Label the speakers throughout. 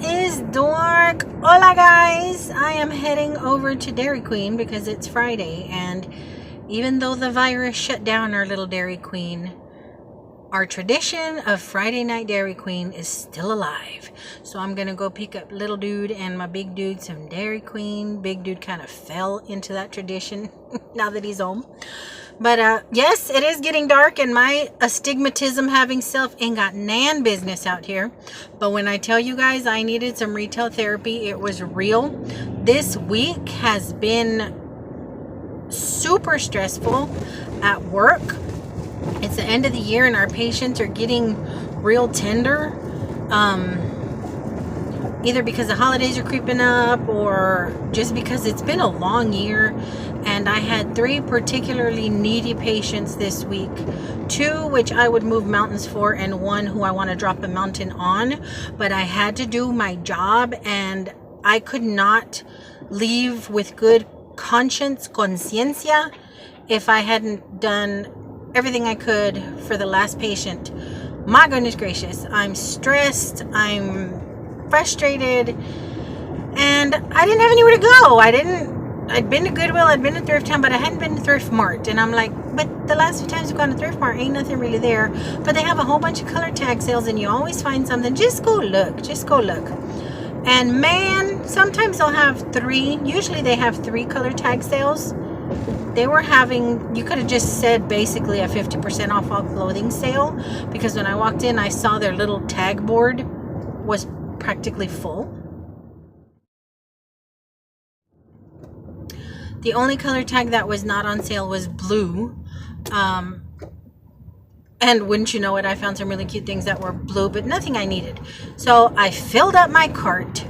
Speaker 1: is dork? Hola guys! I am heading over to Dairy Queen because it's Friday, and even though the virus shut down our little Dairy Queen, our tradition of Friday night Dairy Queen is still alive. So I'm gonna go pick up little dude and my big dude some Dairy Queen. Big dude kind of fell into that tradition now that he's home. But yes, it is getting dark, and my astigmatism having self ain't got nan business out here. But when I tell you guys I needed some retail therapy, it was real. This week has been super stressful at work. It's the end of the year and our patients are getting real tender. Either because the holidays are creeping up or just because it's been a long year. And I had 3 particularly needy patients this week. 2 which I would move mountains for, and 1 who I want to drop a mountain on. But I had to do my job, and I could not leave with good conciencia if I hadn't done everything I could for the last patient. My goodness gracious, I'm stressed, I'm frustrated, and I didn't have anywhere to go. I'd been to Goodwill, I'd been to Thrift Town, but I hadn't been to Thrift Mart. And I'm like, but the last few times we've gone to Thrift Mart, ain't nothing really there. But they have a whole bunch of color tag sales, and you always find something. Just go look. Just go look. And man, sometimes they'll have 3. Usually they have 3 color tag sales. They were having, you could have just said basically a 50% off all clothing sale. Because when I walked in, I saw their little tag board was practically full. The only color tag that was not on sale was blue. And wouldn't you know it, I found some really cute things that were blue, but nothing I needed. So I filled up my cart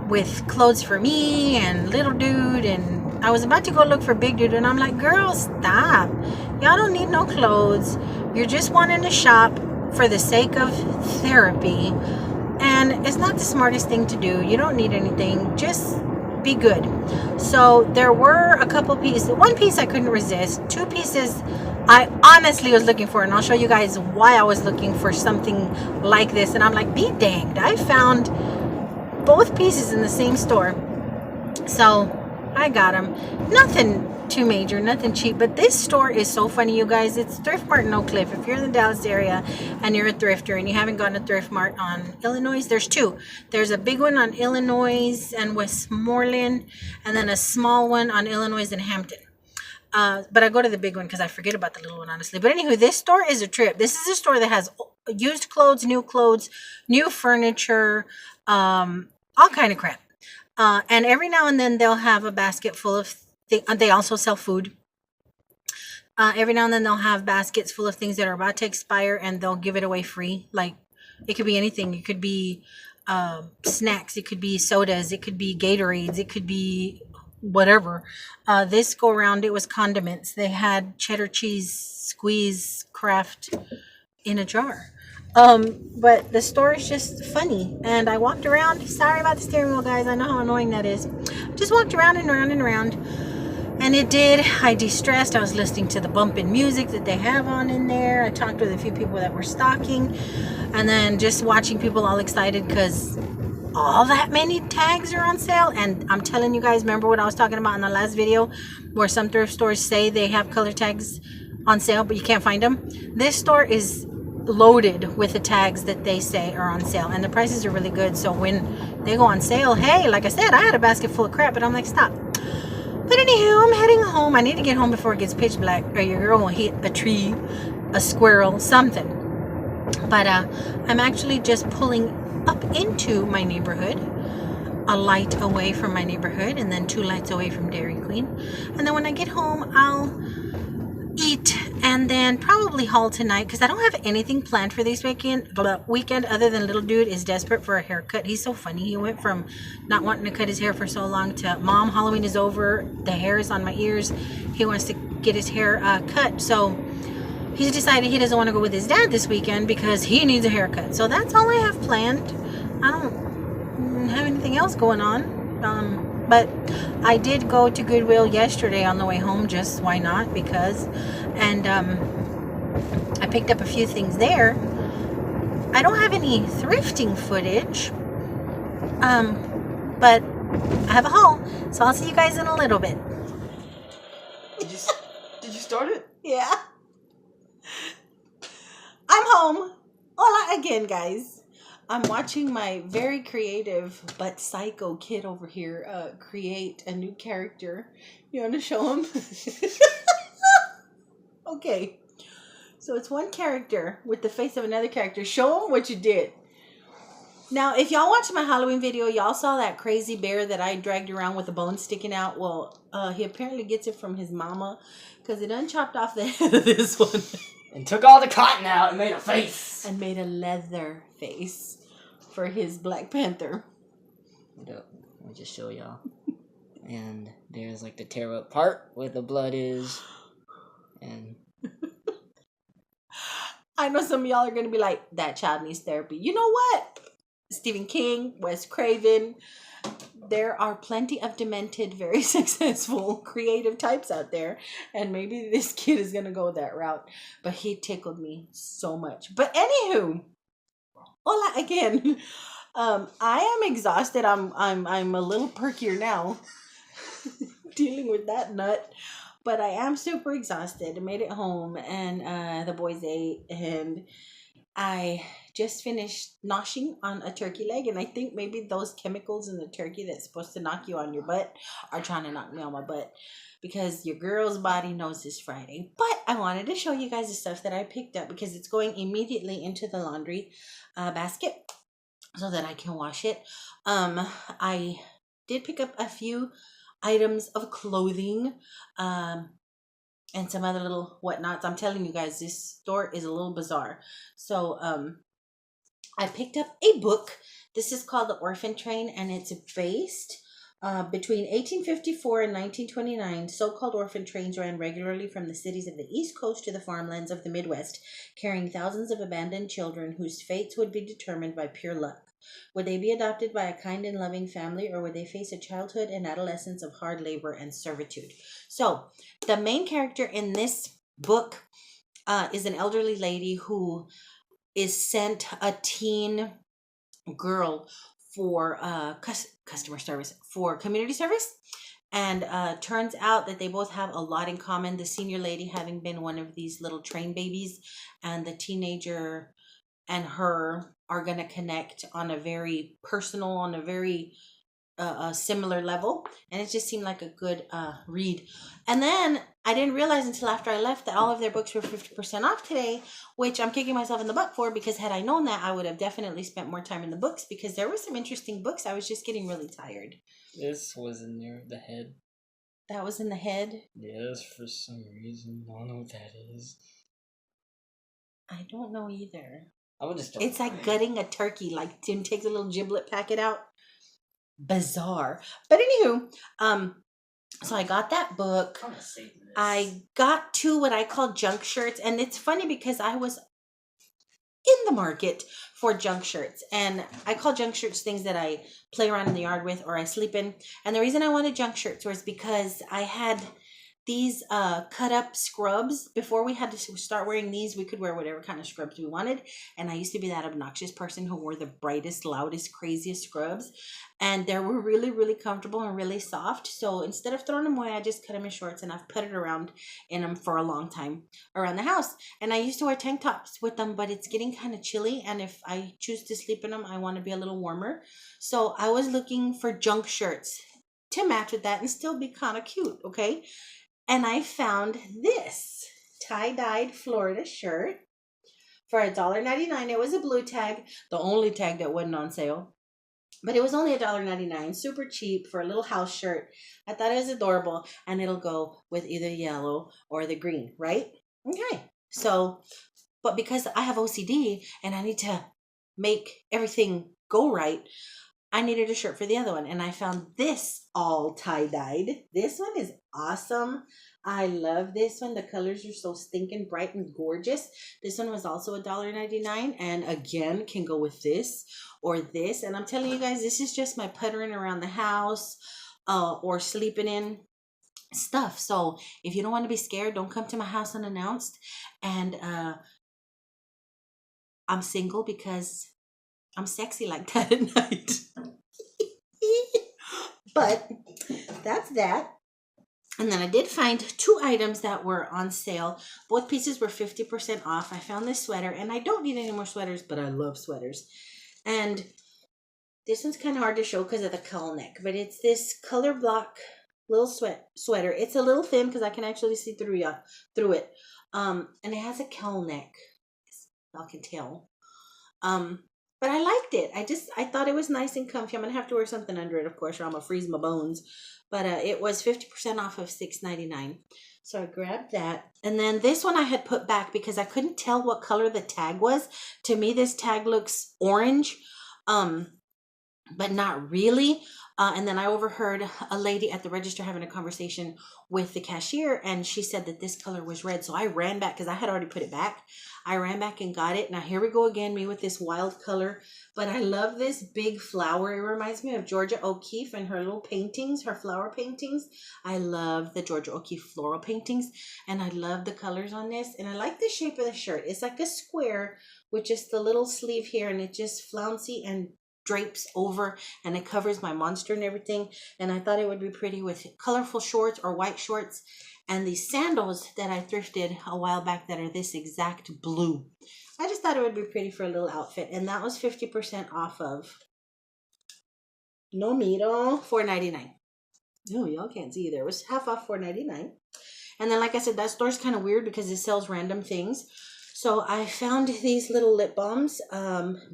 Speaker 1: with clothes for me and little dude, and I was about to go look for big dude, and I'm like, girl, stop. Y'all don't need no clothes. You're just wanting to shop for the sake of therapy. And it's not the smartest thing to do. You don't need anything. Just be good. So there were a couple pieces. 1 piece I couldn't resist. 2 pieces I honestly was looking for, and I'll show you guys why I was looking for something like this. And I'm like, be danged, I found both pieces in the same store. So I got them. Nothing too major, nothing cheap, but this store is so funny, you guys. It's Thrift Mart in Oak Cliff. If you're in the Dallas area and you're a thrifter and you haven't gone to Thrift Mart on Illinois, there's 2. There's a big one on Illinois and Westmoreland, and then a small one on Illinois and Hampton. But I go to the big one because I forget about the little one, honestly. But anyway, this store is a trip. This is a store that has used clothes, new furniture, all kind of crap. And every now and then they'll have a basket full of they also sell food. Every now and then they'll have baskets full of things that are about to expire, and they'll give it away free. Like, it could be anything. It could be snacks. It could be sodas. It could be Gatorades. It could be whatever. This go around, it was condiments. They had cheddar cheese squeeze craft in a jar. But the store is just funny. And I walked around. Sorry about the steering wheel, guys. I know how annoying that is. Just walked around and around and around. And I de-stressed. I was listening to the bumping music that they have on in there. I talked with a few people that were stocking. And then just watching people all excited because all that many tags are on sale. And I'm telling you guys, remember what I was talking about in the last video where some thrift stores say they have color tags on sale, but you can't find them? This store is loaded with the tags that they say are on sale, and the prices are really good. So when they go on sale, hey, like I said, I had a basket full of crap, but I'm like, stop. But anywho, I'm heading home. I need to get home before it gets pitch black, or your girl will hit a tree, a squirrel, something. But I'm actually just pulling up into my neighborhood, a light away from my neighborhood, and then 2 lights away from Dairy Queen. And then when I get home, I'll eat and then probably haul tonight, because I don't have anything planned for this weekend other than little dude is desperate for a haircut. He's so funny. He went from not wanting to cut his hair for so long to, Mom, Halloween is over, the hair is on my ears, he wants to get his hair cut. So he's decided he doesn't want to go with his dad this weekend because he needs a haircut. So that's all I have planned. I don't have anything else going on. But I did go to Goodwill yesterday on the way home, just why not, because, and I picked up a few things there. I don't have any thrifting footage, But I have a haul, so I'll see you guys in a little bit.
Speaker 2: Did you start it?
Speaker 1: Yeah. I'm home. Hola again, guys. I'm watching my very creative but psycho kid over here create a new character. You want to show him? Okay. So it's one character with the face of another character. Show him what you did. Now, if y'all watched my Halloween video, y'all saw that crazy bear that I dragged around with the bone sticking out. Well, he apparently gets it from his mama because it done chopped off the head of this one.
Speaker 2: And took all the cotton out and made a face.
Speaker 1: And made a leather face for his Black Panther.
Speaker 2: Let me just show y'all. And there's like the tear up part where the blood is. And
Speaker 1: I know some of y'all are going to be like, that child needs therapy. You know what? Stephen King, Wes Craven, there are plenty of demented, very successful, creative types out there. And maybe this kid is going to go that route. But he tickled me so much. But anywho, hola again. I am exhausted. I'm a little perkier now dealing with that nut. But I am super exhausted. I made it home and the boys ate and I just finished noshing on a turkey leg, and I think maybe those chemicals in the turkey that's supposed to knock you on your butt are trying to knock me on my butt because your girl's body knows it's Friday. But I wanted to show you guys the stuff that I picked up because it's going immediately into the laundry basket so that I can wash it. I did pick up a few items of clothing. And some other little whatnots. I'm telling you guys, this store is a little bizarre. So I picked up a book. This is called The Orphan Train, and it's based between 1854 and 1929. So-called orphan trains ran regularly from the cities of the East Coast to the farmlands of the Midwest, carrying thousands of abandoned children whose fates would be determined by pure luck. Would they be adopted by a kind and loving family, or would they face a childhood and adolescence of hard labor and servitude? So, the main character in this book is an elderly lady who is sent a teen girl for customer service, for community service. And turns out that they both have a lot in common. The senior lady having been one of these little train babies, and the teenager and her are going to connect on a very personal, on a very similar level. And it just seemed like a good read. And then I didn't realize until after I left that all of their books were 50% off today, which I'm kicking myself in the butt for, because had I known that, I would have definitely spent more time in the books, because there were some interesting books. I was just getting really tired.
Speaker 2: this was in there, the head.
Speaker 1: That was in the head?
Speaker 2: Yes, for some reason. I don't know what that is.
Speaker 1: I don't know either.
Speaker 2: I would just.
Speaker 1: It's like gutting a turkey. Like Tim takes a little giblet packet out. Bizarre. But anywho, so I got that book. I got two what I call junk shirts, and it's funny because I was in the market for junk shirts, and I call junk shirts things that I play around in the yard with or I sleep in. And the reason I wanted junk shirts was because I had these cut up scrubs. Before we had to start wearing these, we could wear whatever kind of scrubs we wanted, and I used to be that obnoxious person who wore the brightest, loudest, craziest scrubs, and they were really, really comfortable and really soft. So instead of throwing them away, I just cut them in shorts, and I've putted around in them for a long time around the house. And I used to wear tank tops with them, but it's getting kind of chilly, and if I choose to sleep in them, I want to be a little warmer. So I was looking for junk shirts to match with that and still be kind of cute, okay? And I found this tie-dyed Florida shirt for $1.99. It was a blue tag, the only tag that wasn't on sale. But it was only $1.99, super cheap for a little house shirt. I thought it was adorable, and it'll go with either yellow or the green, right? Okay. So, but because I have OCD and I need to make everything go right, I needed a shirt for the other one, and I found this all tie-dyed. This one is awesome. I love this one. The colors are so stinking bright and gorgeous. This one was also $1.99, and again, can go with this or this. And I'm telling you guys, this is just my puttering around the house or sleeping in stuff. So if you don't want to be scared, don't come to my house unannounced. And I'm single because I'm sexy like that at night. But that's that. And then I did find 2 items that were on sale. Both pieces were 50% off. I found this sweater, and I don't need any more sweaters, but I love sweaters. And this one's kind of hard to show because of the cowl neck, but it's this color block little sweater. It's a little thin because I can actually see through it. And it has a cowl neck. Y'all can tell. But I liked it. I thought it was nice and comfy. I'm gonna have to wear something under it, of course, or I'm gonna freeze my bones. But it was 50% off of $6.99. So I grabbed that. And then this one I had put back because I couldn't tell what color the tag was. To me, this tag looks orange, but not really. And then I overheard a lady at the register having a conversation with the cashier, and she said that this color was red. So I ran back because I had already put it back. I ran back and got it. Now here we go again, me with this wild color. But I love this big flower. It reminds me of Georgia O'Keeffe and her little paintings, her flower paintings. I love the Georgia O'Keeffe floral paintings, and I love the colors on this. And I like the shape of the shirt. It's like a square with just the little sleeve here, and it just flouncy and drapes over, and it covers my monster and everything. And I thought it would be pretty with colorful shorts or white shorts, and these sandals that I thrifted a while back that are this exact blue. I just thought it would be pretty for a little outfit, and that was 50% off of no miro $4.99. No, y'all can't see either. It was half off $4.99. And then, like I said, that store's kind of weird because it sells random things. So I found these little lip balms.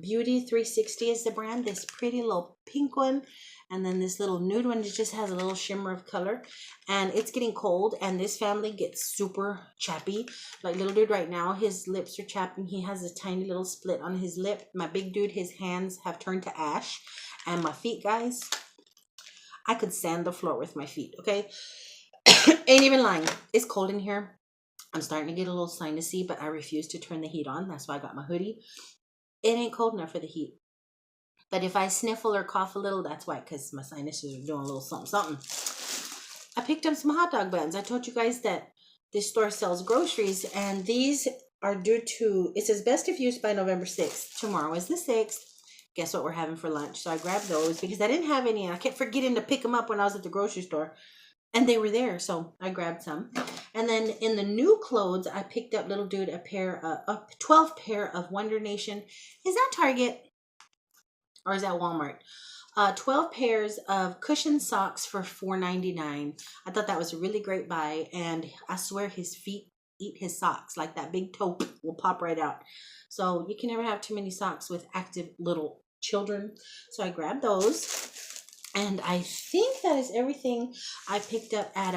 Speaker 1: Beauty 360 is the brand. This pretty little pink one. And then this little nude one. It just has a little shimmer of color. And it's getting cold. And this family gets super chappy. Like little dude right now, his lips are chapping. He has a tiny little split on his lip. My big dude, his hands have turned to ash. And my feet, guys, I could sand the floor with my feet, okay? Ain't even lying. It's cold in here. I'm starting to get a little sinusy, but I refuse to turn the heat on. That's why I got my hoodie. It ain't cold enough for the heat. But if I sniffle or cough a little, that's why, because my sinuses are doing a little something, something. I picked up some hot dog buns. I told you guys that this store sells groceries, and these are due to, it says best if used by November 6th. Tomorrow is the 6th. Guess what we're having for lunch? So I grabbed those because I didn't have any, and I kept forgetting to pick them up when I was at the grocery store. And they were there, so I grabbed some. And then in the new clothes, I picked up little dude a 12 pair of Wonder Nation. Is that Target or is that Walmart? 12 pairs of cushion socks for $4.99. I thought that was a really great buy, and I swear his feet eat his socks. Like that big toe will pop right out. So you can never have too many socks with active little children. So I grabbed those. And I think that is everything I picked up at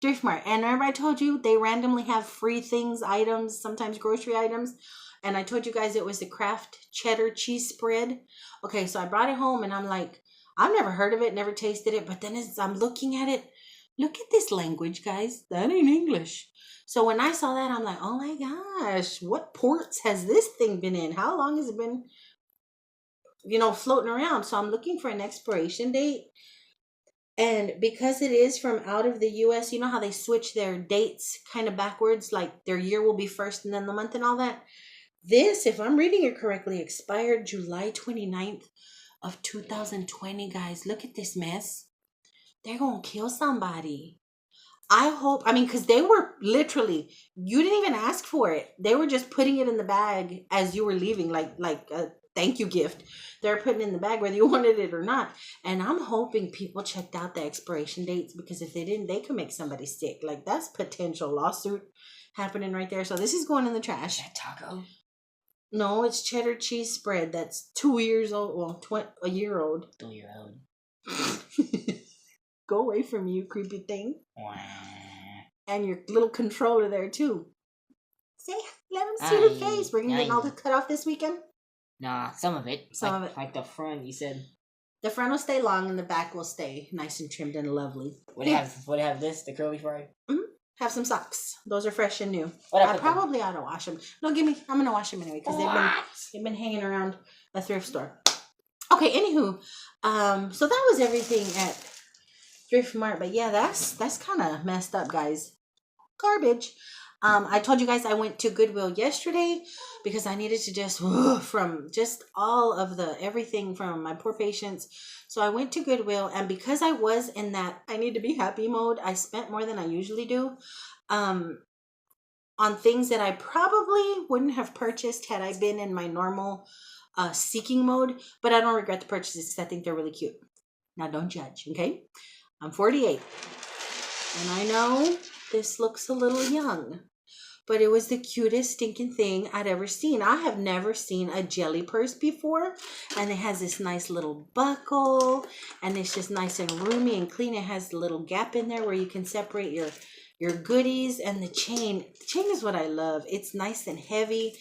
Speaker 1: Thrift Mart. And remember I told you they randomly have free things, items, sometimes grocery items. And I told you guys it was the Kraft cheddar cheese spread. Okay, so I brought it home and I'm like, I've never heard of it, never tasted it. But then as I'm looking at it, look at this language, guys. That ain't English. So when I saw that, I'm like, oh my gosh, what ports has this thing been in? How long has it been, floating around? So I'm looking for an expiration date. And because it is from out of the US, you know how they switch their dates kind of backwards, like their year will be first and then the month and all that. This, if I'm reading it correctly, expired July 29th of 2020, guys. Look at this mess. They're going to kill somebody. Because they were literally, you didn't even ask for it. They were just putting it in the bag as you were leaving, like a thank you gift. They're putting it in the bag whether you wanted it or not. And I'm hoping people checked out the expiration dates, because if they didn't, they could make somebody sick. Like, that's potential lawsuit happening right there. So this is going in the trash.
Speaker 2: Is that taco?
Speaker 1: No, it's cheddar cheese spread. That's 2 years old. Well, a year old.
Speaker 2: 2-year-old.
Speaker 1: Go away from me, you creepy thing.
Speaker 2: Wow.
Speaker 1: And your little controller there too. Say, let them see your face. We're gonna get all the cut off this weekend.
Speaker 2: Nah, some of it.
Speaker 1: Some of it.
Speaker 2: Like the front, you said.
Speaker 1: The front will stay long and the back will stay nice and trimmed and lovely.
Speaker 2: Would it have this, the curly fry?
Speaker 1: Mm-hmm. Have some socks. Those are fresh and new.
Speaker 2: What
Speaker 1: I probably ought to wash them. No, I'm gonna wash them anyway because they've been hanging around a thrift store. Okay, anywho, so that was everything at Thrift Mart. But yeah, that's kind of messed up, guys. Garbage. I told you guys I went to Goodwill yesterday because I needed to just from just all of the everything from my poor patients. So I went to Goodwill, and because I was in that I need to be happy mode, I spent more than I usually do um, on things that I probably wouldn't have purchased had I been in my normal seeking mode. But I don't regret the purchases because I think they're really cute. Now don't judge, okay? I'm 48, and I know this looks a little young, but it was the cutest stinking thing I'd ever seen. I have never seen a jelly purse before, and it has this nice little buckle, and it's just nice and roomy and clean. It has a little gap in there where you can separate your goodies, and the chain. The chain is what I love. It's nice and heavy,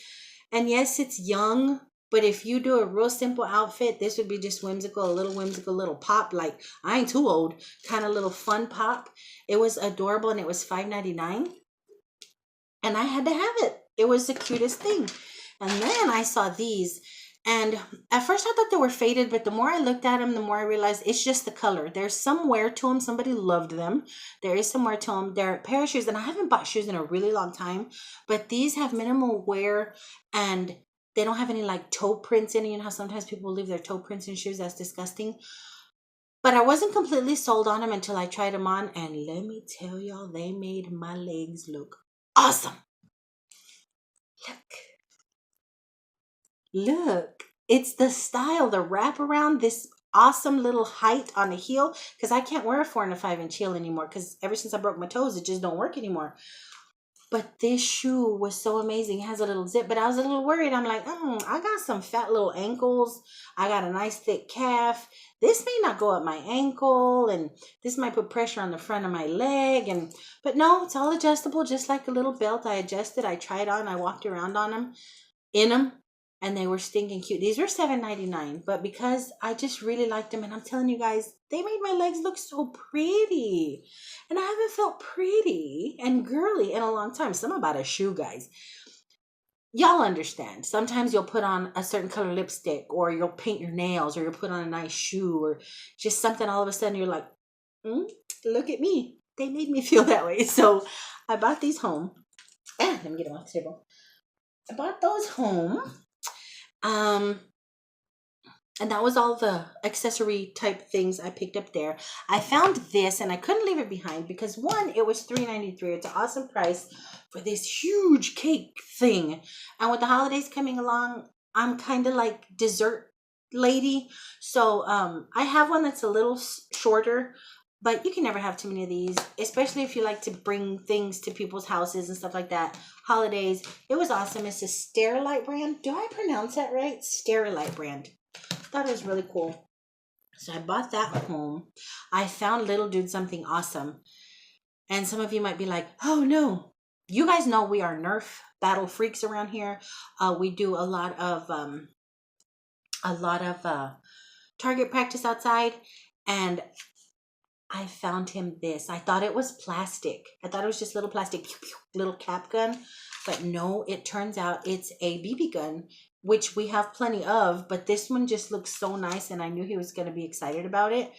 Speaker 1: and yes, it's young. But if you do a real simple outfit, this would be just whimsical, a little whimsical little pop. Like, I ain't too old, kind of little fun pop. It was adorable, and it was $5.99. And I had to have it. It was the cutest thing. And then I saw these, and at first I thought they were faded, but the more I looked at them, the more I realized it's just the color. There's some wear to them. Somebody loved them. There is some wear to them. They're a pair of shoes, and I haven't bought shoes in a really long time, but these have minimal wear, and they don't have any like toe prints in it. You know how sometimes people leave their toe prints in shoes? That's disgusting. But I wasn't completely sold on them until I tried them on, and let me tell y'all, they made my legs look awesome. Look, it's the style, the wraparound, this awesome little height on the heel, because I can't wear a 4 and a 5 inch heel anymore, because ever since I broke my toes, it just don't work anymore. But this shoe was so amazing. It has a little zip, but I was a little worried. I'm like, I got some fat little ankles. I got a nice thick calf. This may not go up my ankle, and this might put pressure on the front of my leg. But no, it's all adjustable, just like a little belt. I adjusted, I tried on, I walked around on them, in them, and they were stinking cute. These were $7.99, but because I just really liked them, and I'm telling you guys, they made my legs look so pretty. And I haven't felt pretty and girly in a long time. Something about a shoe, guys. Y'all understand. Sometimes you'll put on a certain color lipstick, or you'll paint your nails, or you'll put on a nice shoe, or just something all of a sudden you're like, look at me. They made me feel that way. So I bought these home. Let me get them off the table. I bought those home. And that was all the accessory type things I picked up there. I found this, and I couldn't leave it behind because one, it was $3.93. It's an awesome price for this huge cake thing. And with the holidays coming along, I'm kind of like dessert lady. So I have one that's a little shorter, but you can never have too many of these, especially if you like to bring things to people's houses and stuff like that. Holidays. It was awesome. It's a Sterilite brand. Do I pronounce that right? Sterilite brand. Thought it was really cool. So I bought that home. I found Little Dude something awesome. And some of you might be like, oh no. You guys know we are Nerf battle freaks around here. We do a lot of target practice outside. And I found him this. I thought it was plastic. I thought it was just little plastic, little cap gun. But no, it turns out it's a BB gun, which we have plenty of. But this one just looks so nice, and I knew he was going to be excited about it.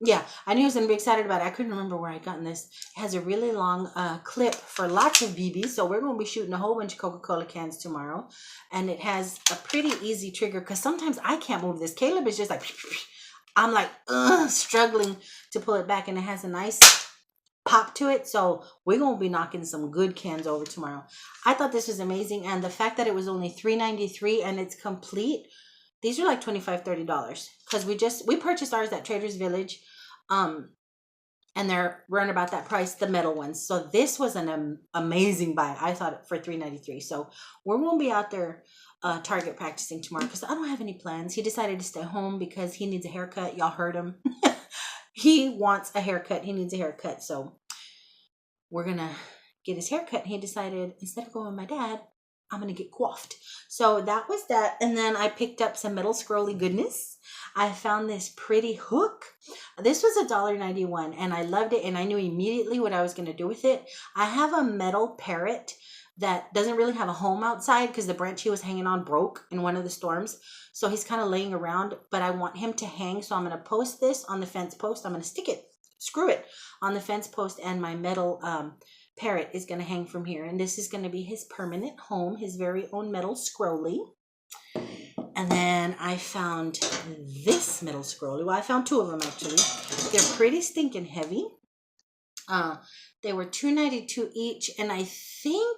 Speaker 1: Yeah, I knew he was going to be excited about it. I couldn't remember where I gotten this. It has a really long clip for lots of BBs. So we're going to be shooting a whole bunch of Coca-Cola cans tomorrow. And it has a pretty easy trigger because sometimes I can't move this. Caleb is just like, I'm like, struggling to pull it back. And it has a nice pop to it. So we're going to be knocking some good cans over tomorrow. I thought this was amazing. And the fact that it was only $3.93 and it's complete. These are like $25-$30 because we purchased ours at Trader's Village, and they're running about that price, the metal ones. So this was an amazing buy. I thought for $3.93. So we're gonna be out there target practicing tomorrow because I don't have any plans. He decided to stay home because he needs a haircut. Y'all heard him. He wants a haircut. He needs a haircut. So we're gonna get his haircut. He decided instead of going with my dad, I'm going to get coiffed. So that was that. And then I picked up some metal scrolly goodness. I found this pretty hook. This was $1.91 and I loved it. And I knew immediately what I was going to do with it. I have a metal parrot that doesn't really have a home outside because the branch he was hanging on broke in one of the storms. So he's kind of laying around, but I want him to hang. So I'm going to post this on the fence post. I'm going to stick it screw it on the fence post, and my metal parrot is going to hang from here. And this is going to be his permanent home, his very own metal scrolly. And then I found this metal scrolly. Well, I found two of them actually. They're pretty stinking heavy. They were $2.92 each, and I think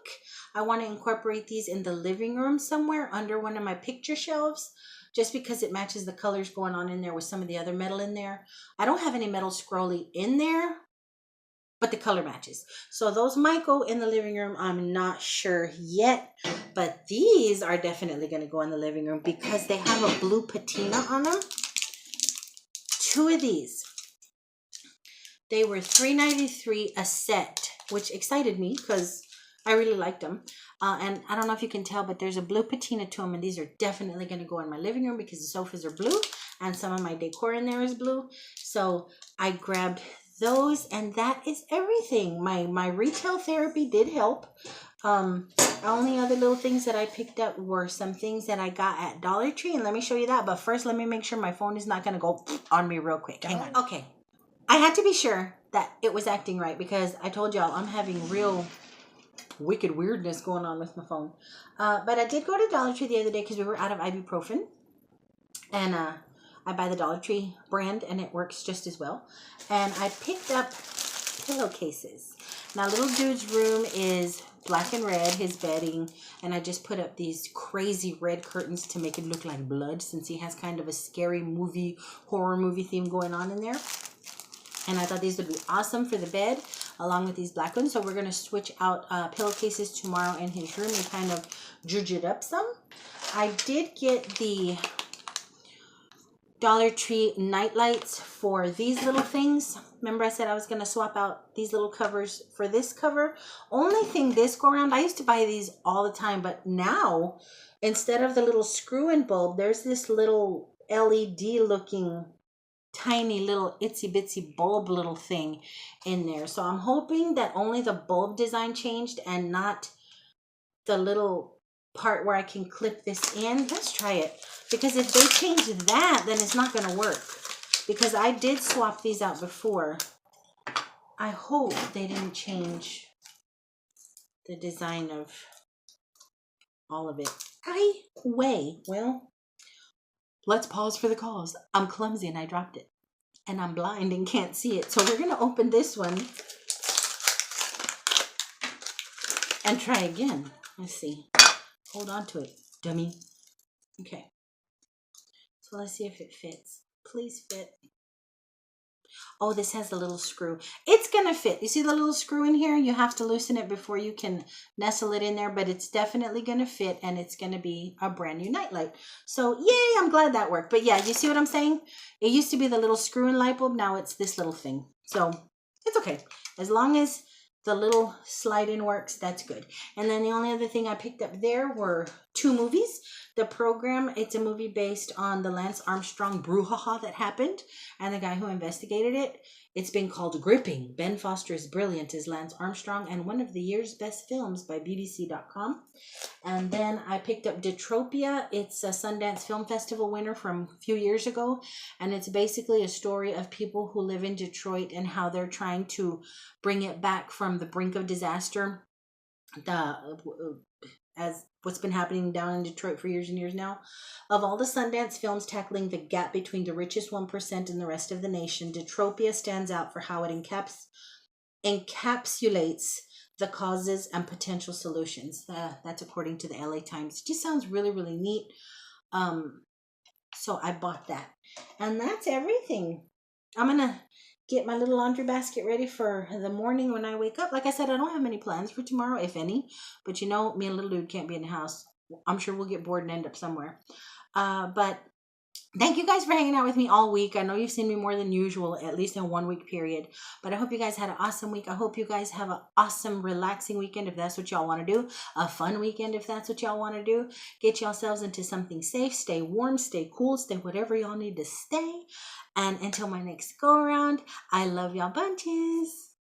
Speaker 1: I want to incorporate these in the living room somewhere under one of my picture shelves, just because it matches the colors going on in there with some of the other metal in there. I don't have any metal scrolly in there, but the color matches. So those might go in the living room. I'm not sure yet, but these are definitely going to go in the living room because they have a blue patina on them. Two of these. They were $3.93 a set, which excited me because I really liked them. And I don't know if you can tell, but there's a blue patina to them, and these are definitely going to go in my living room because the sofas are blue and some of my decor in there is blue. So I grabbed those, and that is everything. My retail therapy did help. Only other little things that I picked up were some things that I got at Dollar Tree, and let me show you that. But first, let me make sure my phone is not going to go on me real quick. Hang on. Okay. I had to be sure that it was acting right because I told y'all I'm having real wicked weirdness going on with my phone. But I did go to Dollar Tree the other day because we were out of ibuprofen. And I buy the Dollar Tree brand and it works just as well. And I picked up pillowcases. Now, little dude's room is black and red, his bedding. And I just put up these crazy red curtains to make it look like blood since he has kind of a scary horror movie theme going on in there. And I thought these would be awesome for the bed along with these black ones. So we're going to switch out pillowcases tomorrow in his room and kind of judge it up some. I did get the Dollar Tree night lights for these little things. Remember I said I was going to swap out these little covers for this cover. Only thing this go around, I used to buy these all the time, but now instead of the little screw-in bulb, there's this little LED looking tiny little itsy bitsy bulb little thing in there. So I'm hoping that only the bulb design changed and not the little part where I can clip this in. Let's try it, because if they change that, then it's not going to work, because I did swap these out before. I hope they didn't change the design of all of it. Well, let's pause for the cause. I'm clumsy and I dropped it. And I'm blind and can't see it. So we're going to open this one and try again. Let's see. Hold on to it, dummy. Okay. So let's see if it fits. Please fit. Oh, this has a little screw. It's going to fit. You see the little screw in here? You have to loosen it before you can nestle it in there, but it's definitely going to fit, and it's going to be a brand new nightlight. So yay, I'm glad that worked. But yeah, you see what I'm saying? It used to be the little screw-in light bulb. Now it's this little thing. So it's okay. As long as the little slide-in works, that's good. And then the only other thing I picked up there were two movies. The Program, it's a movie based on the Lance Armstrong brouhaha that happened and the guy who investigated it. It's been called Gripping. Ben Foster is brilliant as Lance Armstrong, and one of the year's best films by BBC.com. And then I picked up Detropia. It's a Sundance Film Festival winner from a few years ago, and it's basically a story of people who live in Detroit and how they're trying to bring it back from the brink of disaster. As what's been happening down in Detroit for years and years now. Of all the Sundance films tackling the gap between the richest 1% and the rest of the nation, Detropia stands out for how it encapsulates the causes and potential solutions. That's according to the LA Times. It just sounds really, really neat. So I bought that. And that's everything. I'm going to get my little laundry basket ready for the morning when I wake up. Like I said, I don't have many plans for tomorrow, if any. But you know, me and little dude can't be in the house. I'm sure we'll get bored and end up somewhere. But thank you guys for hanging out with me all week. I know you've seen me more than usual, at least in a 1 week period. But I hope you guys had an awesome week. I hope you guys have an awesome, relaxing weekend if that's what y'all want to do. A fun weekend if that's what y'all want to do. Get yourselves into something safe. Stay warm, stay cool, stay whatever y'all need to stay. And until my next go around, I love y'all bunches.